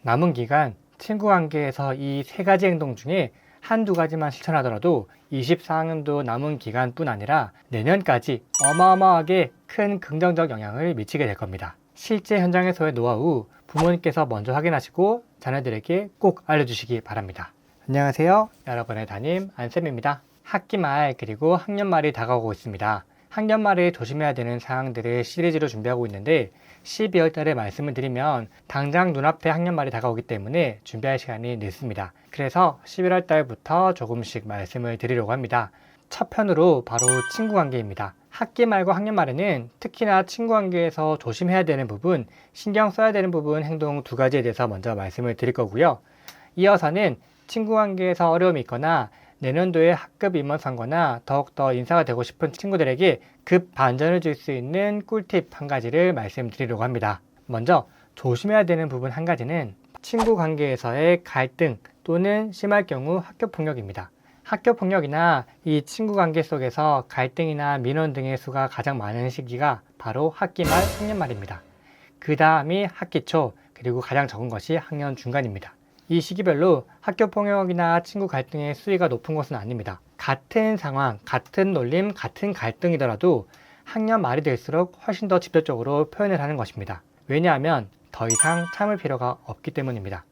남은 기간 친구 관계에서 이 세 가지 행동 중에 한두 가지만 실천하더라도 24학년도 남은 기간뿐 아니라 내년까지 어마어마하게 큰 긍정적 영향을 미치게 될 겁니다. 실제 현장에서의 노하우 부모님께서 먼저 확인하시고 자녀들에게 꼭 알려주시기 바랍니다. 안녕하세요. 여러분의 담임 안쌤입니다. 학기 말 그리고 학년 말이 다가오고 있습니다. 학년 말에 조심해야 되는 사항들을 시리즈로 준비하고 있는데 12월 달에 말씀을 드리면 당장 눈앞에 학년 말이 다가오기 때문에 준비할 시간이 늦습니다. 그래서 11월 달부터 조금씩 말씀을 드리려고 합니다. 첫 편으로 바로 친구 관계입니다. 학기 말과 학년 말에는 특히나 친구 관계에서 조심해야 되는 부분, 신경 써야 되는 부분, 행동 두 가지에 대해서 먼저 말씀을 드릴 거고요. 이어서는 친구 관계에서 어려움이 있거나 내년도에 학급 임원 선거나 더욱더 인사가 되고 싶은 친구들에게 급 반전을 줄 수 있는 꿀팁 한 가지를 말씀드리려고 합니다. 먼저 조심해야 되는 부분 한 가지는 친구 관계에서의 갈등 또는 심할 경우 학교 폭력입니다. 학교 폭력이나 이 친구 관계 속에서 갈등이나 민원 등의 수가 가장 많은 시기가 바로 학기 말, 학년 말입니다. 그 다음이 학기 초, 그리고 가장 적은 것이 학년 중간입니다. 이 시기별로 학교 폭력이나 친구 갈등의 수위가 높은 것은 아닙니다. 같은 상황, 같은 놀림, 같은 갈등이더라도 학년 말이 될수록 훨씬 더 직접적으로 표현을 하는 것입니다. 왜냐하면 더 이상 참을 필요가 없기 때문입니다.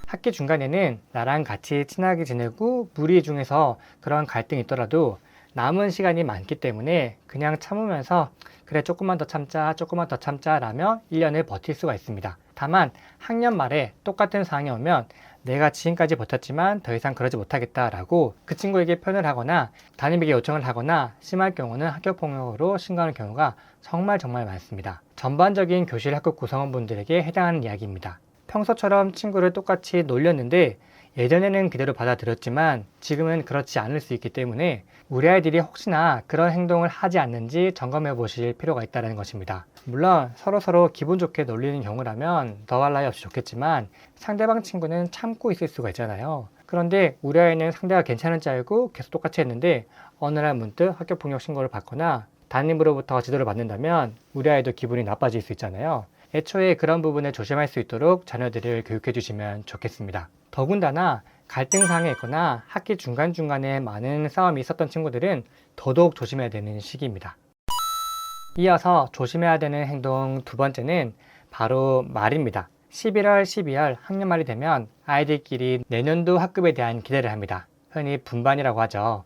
학기 중간에는 나랑 같이 친하게 지내고 무리 중에서 그런 갈등이 있더라도 남은 시간이 많기 때문에 그냥 참으면서 그래 조금만 더 참자 라며 1년을 버틸 수가 있습니다. 다만 학년 말에 똑같은 상황이 오면 내가 지금까지 버텼지만 더 이상 그러지 못하겠다라고 그 친구에게 표현을 하거나 담임에게 요청을 하거나 심할 경우는 학교폭력으로 신고하는 경우가 정말 많습니다. 전반적인 교실 학급 구성원분들에게 해당하는 이야기입니다. 평소처럼 친구를 똑같이 놀렸는데 예전에는 그대로 받아들였지만 지금은 그렇지 않을 수 있기 때문에 우리 아이들이 혹시나 그런 행동을 하지 않는지 점검해 보실 필요가 있다는 것입니다. 물론 서로 기분 좋게 놀리는 경우라면 더할 나위 없이 좋겠지만 상대방 친구는 참고 있을 수가 있잖아요. 그런데 우리 아이는 상대가 괜찮은 줄 알고 계속 똑같이 했는데 어느 날 문득 학교폭력 신고를 받거나 담임으로부터 지도를 받는다면 우리 아이도 기분이 나빠질 수 있잖아요. 애초에 그런 부분을 조심할 수 있도록 자녀들을 교육해 주시면 좋겠습니다. 더군다나 갈등 사항이 있거나 학기 중간중간에 많은 싸움이 있었던 친구들은 더더욱 조심해야 되는 시기입니다. 이어서 조심해야 되는 행동 두 번째는 바로 말입니다. 11월, 12월 학년 말이 되면 아이들끼리 내년도 학급에 대한 기대를 합니다. 흔히 분반이라고 하죠.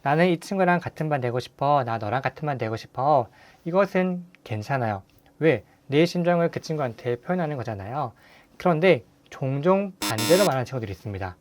나는 이 친구랑 같은 반 되고 싶어. 나 너랑 같은 반 되고 싶어. 이것은 괜찮아요. 왜? 내 심정을 그 친구한테 표현하는 거잖아요. 그런데 종종 반대로 말하는 친구들이 있습니다.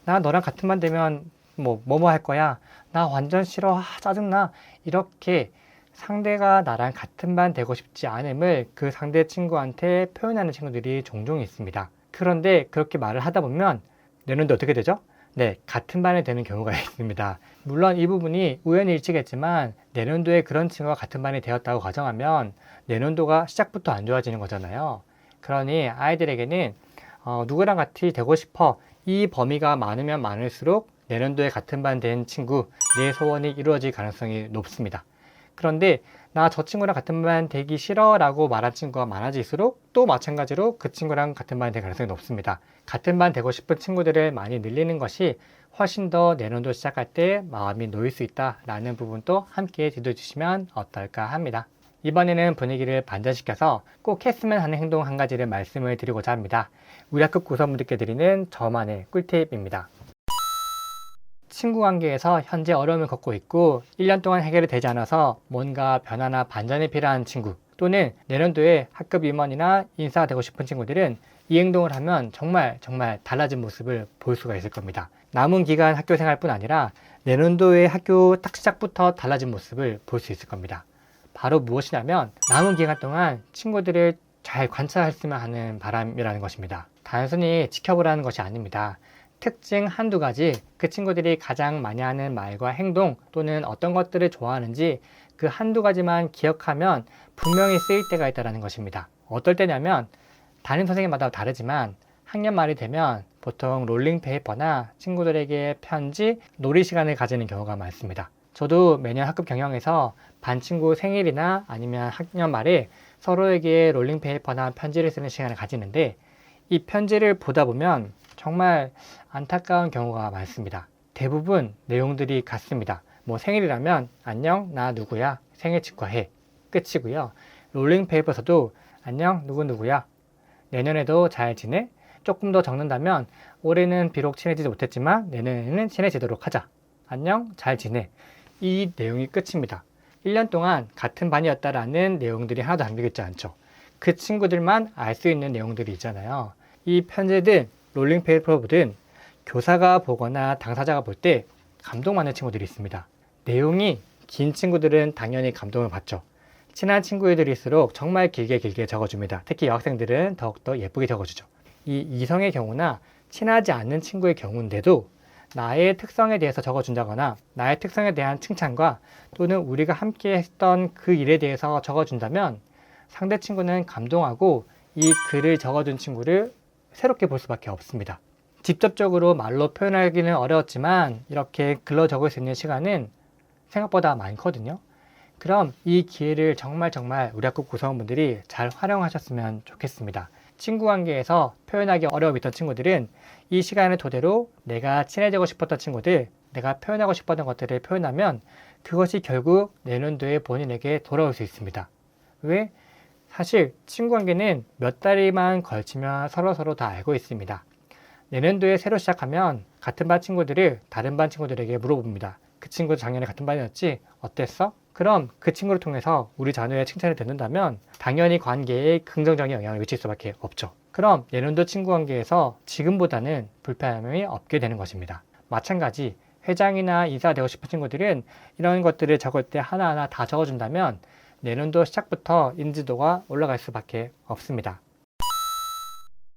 나 너랑 같은 반 되면 뭐 할 거야. 나 완전 싫어. 짜증나. 이렇게 상대가 나랑 같은 반 되고 싶지 않음을 그 상대 친구한테 표현하는 친구들이 종종 있습니다. 그런데 그렇게 말을 하다 보면 내년도 어떻게 되죠? 네, 같은 반이 되는 경우가 있습니다. 물론 이 부분이 우연히 일치겠지만 내년도에 그런 친구가 같은 반이 되었다고 가정하면 내년도가 시작부터 안 좋아지는 거잖아요. 그러니 아이들에게는 누구랑 같이 되고 싶어 이 범위가 많으면 많을수록 내년도에 같은 반 된 친구 내 소원이 이루어질 가능성이 높습니다. 그런데 나 저 친구랑 같은 반 되기 싫어 라고 말한 친구가 많아질수록 또 마찬가지로 그 친구랑 같은 반이 될 가능성이 높습니다. 같은 반 되고 싶은 친구들을 많이 늘리는 것이 훨씬 더 내년도 시작할 때 마음이 놓일 수 있다라는 부분도 함께 뒤져주시면 어떨까 합니다. 이번에는 분위기를 반전시켜서 꼭 했으면 하는 행동 한 가지를 말씀을 드리고자 합니다. 우리 학급 구성분들께 드리는 저만의 꿀팁입니다. 친구 관계에서 현재 어려움을 겪고 있고 1년 동안 해결이 되지 않아서 뭔가 변화나 반전이 필요한 친구 또는 내년도에 학급 임원이나 인사가 되고 싶은 친구들은 이 행동을 하면 정말 달라진 모습을 볼 수가 있을 겁니다. 남은 기간 학교 생활뿐 아니라 내년도의 학교 딱 시작부터 달라진 모습을 볼 수 있을 겁니다. 바로 무엇이냐면 남은 기간 동안 친구들을 잘 관찰했으면 하는 바람이라는 것입니다. 단순히 지켜보라는 것이 아닙니다. 특징 한두 가지, 그 친구들이 가장 많이 하는 말과 행동 또는 어떤 것들을 좋아하는지 그 한두 가지만 기억하면 분명히 쓰일 때가 있다는 것입니다. 어떨 때냐면 담임 선생님마다 다르지만 학년 말이 되면 보통 롤링페이퍼나 친구들에게 편지, 놀이 시간을 가지는 경우가 많습니다. 저도 매년 학급 경영에서 반 친구 생일이나 아니면 학년 말에 서로에게 롤링페이퍼나 편지를 쓰는 시간을 가지는데 이 편지를 보다 보면 정말 안타까운 경우가 많습니다. 대부분 내용들이 같습니다. 뭐 생일이라면 안녕 나 누구야 생일 축하해 끝이고요. 롤링페이퍼에서도 안녕 누구누구야 내년에도 잘 지내? 조금 더 적는다면 올해는 비록 친해지지 못했지만 내년에는 친해지도록 하자. 안녕 잘 지내. 이 내용이 끝입니다. 1년 동안 같은 반이었다라는 내용들이 하나도 담겨 있지 않죠. 그 친구들만 알 수 있는 내용들이 있잖아요. 이 편지든 롤링페이퍼든 교사가 보거나 당사자가 볼 때 감동받는 친구들이 있습니다. 내용이 긴 친구들은 당연히 감동을 받죠. 친한 친구들일수록 정말 길게 적어줍니다. 특히 여학생들은 더욱더 예쁘게 적어주죠. 이 이성의 경우나 친하지 않는 친구의 경우인데도 나의 특성에 대해서 적어준다거나 나의 특성에 대한 칭찬과 또는 우리가 함께 했던 그 일에 대해서 적어준다면 상대 친구는 감동하고 이 글을 적어준 친구를 새롭게 볼 수밖에 없습니다. 직접적으로 말로 표현하기는 어려웠지만 이렇게 글로 적을 수 있는 시간은 생각보다 많거든요. 그럼 이 기회를 정말 우리 학교 구성원분들이 잘 활용하셨으면 좋겠습니다. 친구 관계에서 표현하기 어려움이 있던 친구들은 이 시간을 토대로 내가 친해지고 싶었던 친구들, 내가 표현하고 싶었던 것들을 표현하면 그것이 결국 내년도에 본인에게 돌아올 수 있습니다. 왜? 사실 친구 관계는 몇 달만 걸치면 서로 다 알고 있습니다. 내년도에 새로 시작하면 같은 반 친구들을 다른 반 친구들에게 물어봅니다. 그 친구 작년에 같은 반이었지? 어땠어? 그럼 그 친구를 통해서 우리 자녀의 칭찬을 듣는다면 당연히 관계에 긍정적인 영향을 미칠 수밖에 없죠. 그럼 내년도 친구 관계에서 지금보다는 불편함이 없게 되는 것입니다. 마찬가지 회장이나 이사가 되고 싶은 친구들은 이런 것들을 적을 때 하나하나 다 적어준다면 내년도 시작부터 인지도가 올라갈 수밖에 없습니다.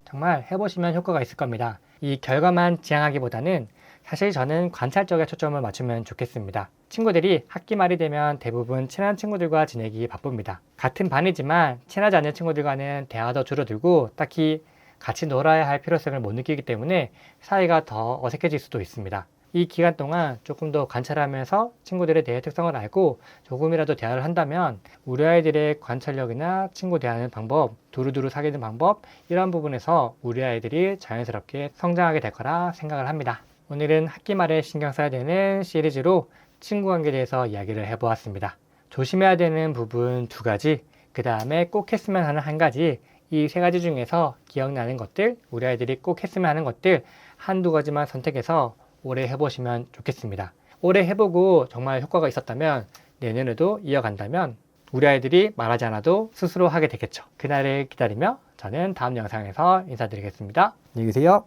정말 해보시면 효과가 있을 겁니다. 이 결과만 지향하기보다는 사실 저는 관찰 쪽에 초점을 맞추면 좋겠습니다. 친구들이 학기 말이 되면 대부분 친한 친구들과 지내기 바쁩니다. 같은 반이지만 친하지 않는 친구들과는 대화도 줄어들고 딱히 같이 놀아야 할 필요성을 못 느끼기 때문에 사이가 더 어색해질 수도 있습니다. 이 기간 동안 조금 더 관찰하면서 친구들에 대해 특성을 알고 조금이라도 대화를 한다면 우리 아이들의 관찰력이나 친구 대하는 방법, 두루두루 사귀는 방법 이런 부분에서 우리 아이들이 자연스럽게 성장하게 될 거라 생각을 합니다. 오늘은 학기 말에 신경 써야 되는 시리즈로 친구 관계에 대해서 이야기를 해보았습니다. 조심해야 되는 부분 2가지, 그 다음에 꼭 했으면 하는 1가지, 이 3가지 중에서 기억나는 것들, 우리 아이들이 꼭 했으면 하는 것들 1-2가지만 선택해서 올해 해보시면 좋겠습니다. 올해 해보고 정말 효과가 있었다면 내년에도 이어간다면 우리 아이들이 말하지 않아도 스스로 하게 되겠죠. 그날을 기다리며 저는 다음 영상에서 인사드리겠습니다. 안녕히 계세요.